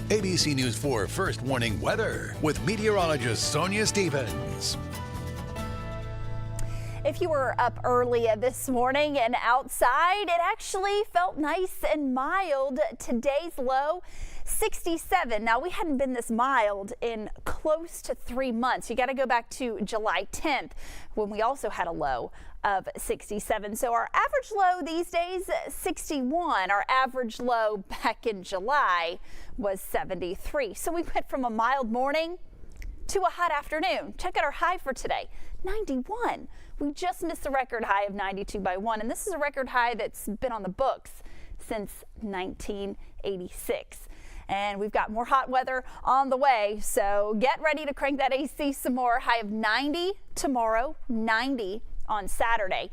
ABC News 4 First Warning Weather with meteorologist Sonya Stevens. If you were up early this morning and outside, it actually felt nice and mild. Today's low, 67. Now, we hadn't been this mild in close to 3 months. You got to go back to July 10th when we also had a low of 67. So our average low these days, 61. Our average low back in July was 73. So we went from a mild morning to a hot afternoon. Check out our high for today, 91. We just missed the record high of 92 by 1, and this is a record high that's been on the books since 1986. And we've got more hot weather on the way, so get ready to crank that AC some more. High of 90 tomorrow, 90 on Saturday.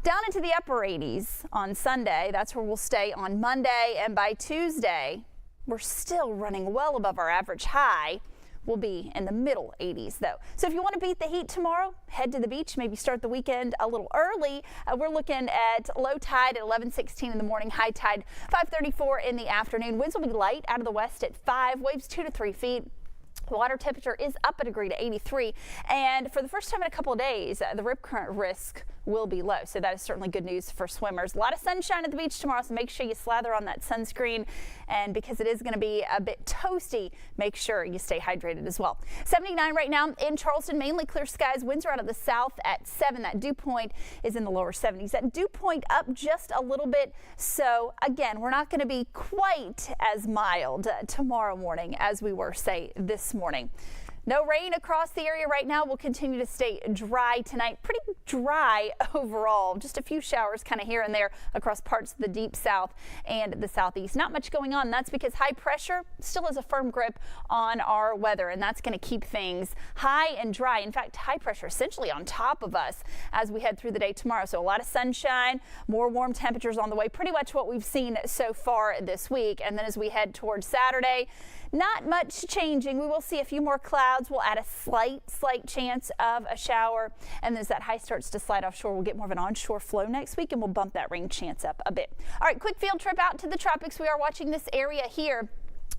Down into the upper 80s on Sunday. That's where we'll stay on Monday, and by Tuesday, we're still running well above our average high. We'll be in the middle 80s though. So if you want to beat the heat tomorrow, head to the beach, maybe start the weekend a little early. We're looking at low tide at 11:16 in the morning, high tide 5:34 in the afternoon. Winds will be light out of the west at 5, waves 2 to 3 feet. Water temperature is up a degree to 83, and for the first time in a couple of days, the rip current risk will be low. So that is certainly good news for swimmers. A lot of sunshine at the beach tomorrow, so make sure you slather on that sunscreen. And because it is going to be a bit toasty, make sure you stay hydrated as well. 79 right now in Charleston, mainly clear skies. Winds are out of the south at 7. That dew point is in the lower 70s. That dew point up just a little bit. So again, we're not going to be quite as mild tomorrow morning as we were, say, this morning. No rain across the area right now. We'll continue to stay dry tonight. Pretty dry overall. Just a few showers kind of here and there across parts of the deep south and the southeast. Not much going on. That's because high pressure still has a firm grip on our weather, and that's going to keep things high and dry. In fact, high pressure essentially on top of us as we head through the day tomorrow. So a lot of sunshine, more warm temperatures on the way. Pretty much what we've seen so far this week. And then as we head towards Saturday, not much changing. We will see a few more clouds. We'll add a slight chance of a shower. And as that high starts to slide offshore, we'll get more of an onshore flow next week, and we'll bump that rain chance up a bit. All right, quick field trip out to the tropics. We are watching this area here.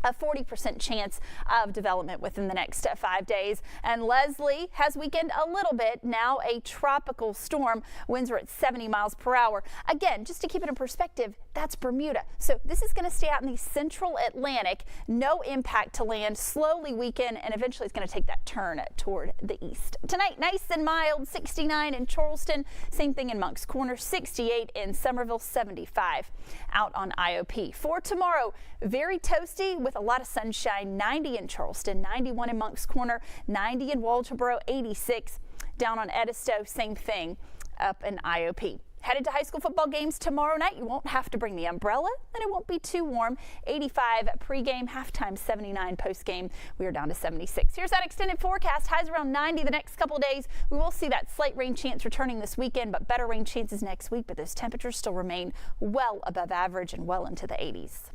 A 40% chance of development within the next 5 days. And Leslie has weakened a little bit. Now a tropical storm. Winds are at 70 miles per hour. Again, just to keep it in perspective, that's Bermuda. So this is going to stay out in the central Atlantic. No impact to land. Slowly weaken, and eventually it's going to take that turn toward the east. Tonight, nice and mild. 69 in Charleston. Same thing in Moncks Corner. 68 in Somerville. 75 out on IOP. For tomorrow, very toasty with a lot of sunshine. 90 in Charleston, 91 in Moncks Corner, 90 in Walterboro, 86 down on Edisto. Same thing up in IOP. Headed to high school football games tomorrow night. You won't have to bring the umbrella, and it won't be too warm. 85 pregame, halftime 79 postgame. We are down to 76. Here's that extended forecast. Highs around 90 the next couple of days. We will see that slight rain chance returning this weekend, but better rain chances next week. But those temperatures still remain well above average and well into the 80s.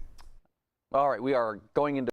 All right, we are going into